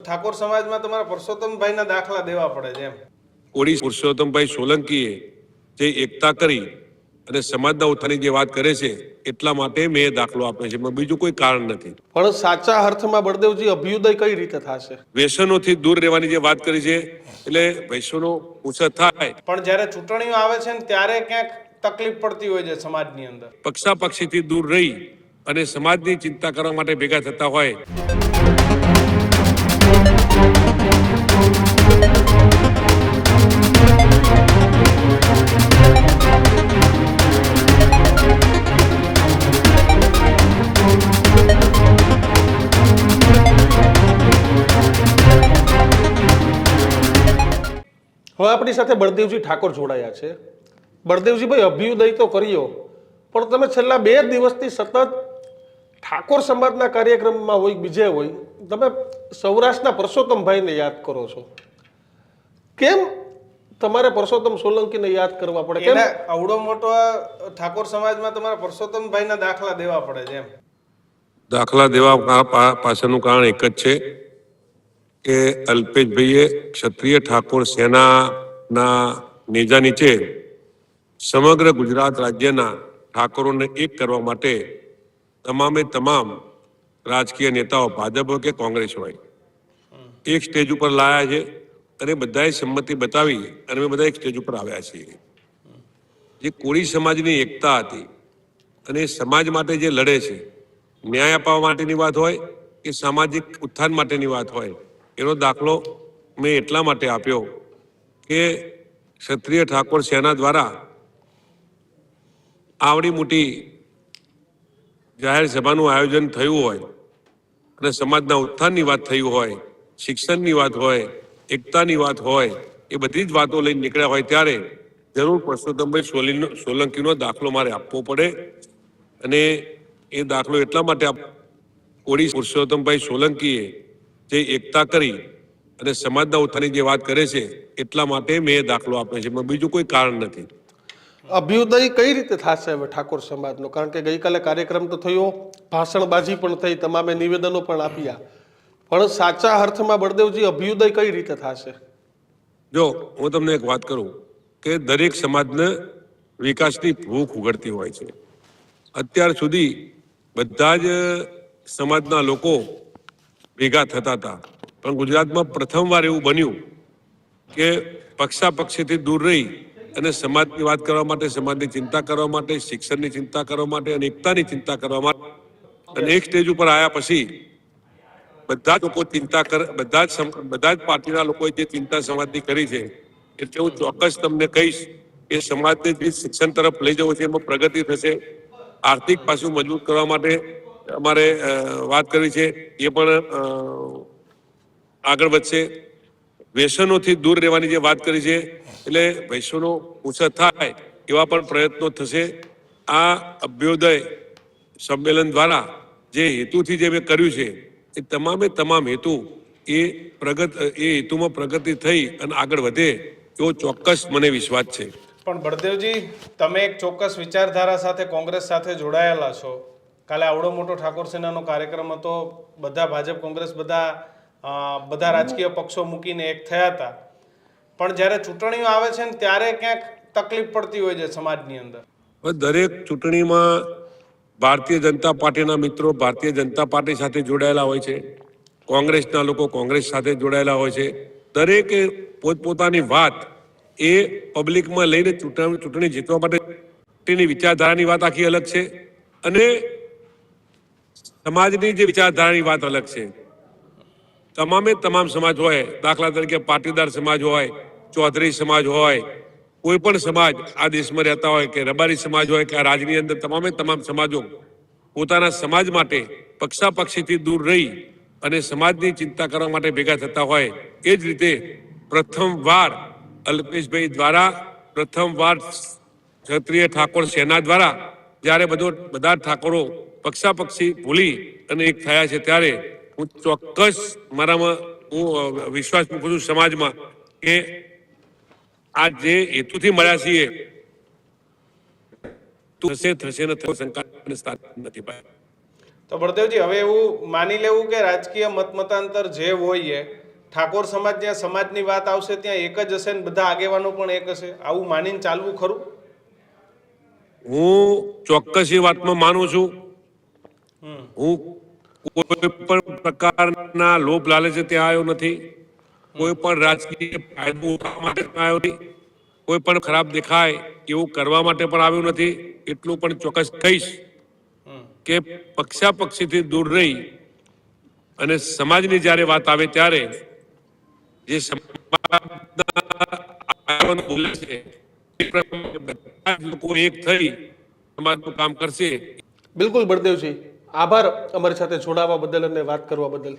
ઠાકોર સમાજમાં તમારા પરસોત્તમભાઈના દાખલા દેવા પડે છે એમ? કોળી પુરુષોત્તમભાઈ સોલંકીએ જે એકતા કરી અને સમાજના ઉત્થાનની જે વાત કરે છે એટલા માટે મેં એ દાખલો આપ્યો છે, બીજું કોઈ કારણ નથી. પણ સાચા અર્થમાં બળદેવજી અભ્યુદય કઈ રીતે થશે? વ્યસનોથી દૂર રહેવાની જે વાત કરી છે એટલે વ્યસનો ઓછા થાય. પણ જ્યારે ચૂંટણીઓ આવે છે ને ત્યારે ક્યાંક તકલીફ પડતી હોય છે સમાજની અંદર. પક્ષાપક્ષીથી દૂર રહી અને સમાજની ચિંતા કરવા માટે ભેગા થતા હોય. હવે આપણી સાથે બળદેવજી ઠાકોર જોડાયા છે. બળદેવજીભાઈ, અભ્યુદય તો કર્યો, પણ તમે છેલ્લા 2 દિવસથી સતત ઠાકોર સમાજના કાર્યક્રમમાં હોય બીજે હોય, તમે સૌરાષ્ટ્રના પરસોત્તમભાઈને યાદ કરો છો. કેમ તમારે પરસોત્તમ સોલંકીને યાદ કરવા પડે? કેમ આવડો મોટો ઠાકોર સમાજમાં તમારા પરસોત્તમભાઈના દાખલા દેવા પડે છે એમ? દાખલા દેવા પાછળનું કારણ એક જ છે કે અલ્પેશભાઈએ ક્ષત્રિય ઠાકોર સેનાના નેજા નીચે સમગ્ર ગુજરાત રાજ્યના ઠાકોરોને એક કરવા માટે તમામે તમામ રાજકીય નેતાઓ, ભાજપ હોય કે કોંગ્રેસ હોય, એક સ્ટેજ ઉપર લાયા છે અને બધાએ સંમતિ બતાવી અને અમે બધા એક સ્ટેજ ઉપર આવ્યા છીએ. જે કોળી સમાજની એકતા હતી અને સમાજ માટે જે લડે છે, ન્યાય અપાવવા માટેની વાત હોય કે સામાજિક ઉત્થાન માટેની વાત હોય, એનો દાખલો મેં એટલા માટે આપ્યો કે ક્ષત્રિય ઠાકોર સેના દ્વારા આવડી મોટી જાહેર સભાનું આયોજન થયું હોય અને સમાજના ઉત્થાનની વાત થઈ હોય, શિક્ષણની વાત હોય, એકતાની વાત હોય, એ બધી જ વાતો લઈને નીકળ્યા હોય ત્યારે જરૂર પરસોત્તમભાઈ સોલંકીનો દાખલો મારે આપવો પડે. અને એ દાખલો એટલા માટે કોળી પુરુષોત્તમભાઈ સોલંકીએ જે એકતા કરી અને સમાજના ઉત્થાનની જે વાત કરે છે એટલા માટે મેં એ દાખલો આપ્યો છે, બીજું કોઈ કારણ નથી. અભ્યુદય કઈ રીતે થશે હવે ઠાકોર સમાજનો? કારણ કે ગઈકાલે કાર્યક્રમ તો થયો, ભાષણબાજી પણ થઈ, તમામે નિવેદનો પણ આપ્યા, પણ સાચા અર્થમાં બળદેવજી અભ્યુદય કઈ રીતે થશે? જો હું તમને એક વાત કરું કે દરેક સમાજને વિકાસની ભૂખ ઉઘડતી હોય છે. અત્યાર સુધી બધા જ સમાજના લોકો ભેગા થતા હતા, પણ ગુજરાતમાં પ્રથમવાર એવું બન્યું કે પક્ષાપક્ષીથી દૂર રહી અને સમાજની વાત કરવા માટે, સમાજની ચિંતા કરવા માટે, શિક્ષણની ચિંતા કરવા માટે અને એકતાની ચિંતા કરવા માટે અને એક સ્ટેજ ઉપર આવ્યા પછી બધા જ લોકો બધા જ પાર્ટીના લોકોએ જે ચિંતા સમાજની કરી છે એટલે હું ચોક્કસ તમને કહીશ કે સમાજને જે શિક્ષણ તરફ લઈ જવું છે એમાં પ્રગતિ થશે. આર્થિક પાસું મજબૂત કરવા માટે અમારે વાત કરવી છે, એ પણ આગળ વધશે. વ્યસનોથી દૂર રહેવાની જે વાત કરી છે એટલે વ્યસનો ઓછા થાય એવા પણ પ્રયત્નો થશે. આ અભ્યુદય સંમેલન દ્વારા જે હેતુથી જે મેં કર્યું છે એ તમામે તમામ હેતુ એ હેતુમાં પ્રગતિ થઈ અને આગળ વધે એવો ચોક્કસ મને વિશ્વાસ છે. પણ બળદેવજી, તમે એક ચોક્કસ વિચારધારા સાથે કોંગ્રેસ સાથે જોડાયેલા છો. કાલે આવડો મોટો ઠાકોર સેનાનો કાર્યક્રમ હતો, બધા ભાજપ કોંગ્રેસ બધા રાજકીય પક્ષો મૂકીને એક થયા હતા, પણ જ્યારે ચૂંટણીઓ આવે છે ને ત્યારે ક્યાંક તકલીફ પડતી હોય છે સમાજની અંદર. દરેક ચૂંટણીમાં ભારતીય જનતા પાર્ટીના મિત્રો ભારતીય જનતા પાર્ટી સાથે જોડાયેલા હોય છે, કોંગ્રેસના લોકો કોંગ્રેસ સાથે જોડાયેલા હોય છે. દરેકે પોતપોતાની વાત એ પબ્લિકમાં લઈને ચૂંટણી જીતવા માટેની વિચારધારાની વાત આખી અલગ છે અને સમાજની જે વિચારધારાની વાત અલગ છે. તમામે તમામ સમાજ હોય, દાખલા તરીકે પાટીદાર સમાજ હોય, ચૌધરી સમાજ હોય, કોઈ પણ સમાજ આ દેશમાં રહેતા હોય કે રબારી સમાજ હોય કે આ રાજ્યની અંદર તમામે તમામ સમાજો પોતાના સમાજ માટે પક્ષાપક્ષીથી દૂર રહી અને સમાજની ચિંતા કરવા માટે ભેગા થતા હોય. એ જ રીતે પ્રથમવાર અલ્પેશભાઈ દ્વારા, પ્રથમવાર ક્ષત્રિય ઠાકોર સેના દ્વારા જ્યારે બધા ઠાકોરો પક્ષાપક્ષી ભૂલી અને એક થયા છે ત્યારે હું ચોક્કસ મારામાં હું વિશ્વાસ મૂકું છું સમાજમાં કે આ જે હેતુથી મળ્યા છીએ થશે ને શંકા નથી. તો બળદેવજી હવે એવું માની લેવું કે રાજકીય મતાંતર જે હોય એ ઠાકોર સમાજ જ્યાં સમાજની વાત આવશે ત્યાં એક જ હશે ને બધા આગેવાનો પણ એક હશે, આવું માનીને ચાલવું ખરું? હું ચોક્કસ એ વાતમાં માનું છું. હું કોઈ પણ પ્રકારના લોભ લાલચે ત્યાં આવ્યો નથી, કોઈ પણ રાજકીય ફાયદો ઉઠાવવા માટે પણ આવ્યો નથી, કોઈ પણ ખરાબ દેખાય એવું કરવા માટે પણ આવ્યું નથી. એટલું પણ ચોક્કસ કહીશ કે પક્ષાપક્ષીથી દૂર રહી અને સમાજની જ્યારે વાત આવે ત્યારે જે સમાજના આગેવાનો બોલે છે એ પ્રમાણે બધા જ લોકો એક થઈ સમાજનું કામ કરશે. બિલકુલ બળદેવજી, આભાર અમારી સાથે જોડાવા બદલ અને વાત કરવા બદલ.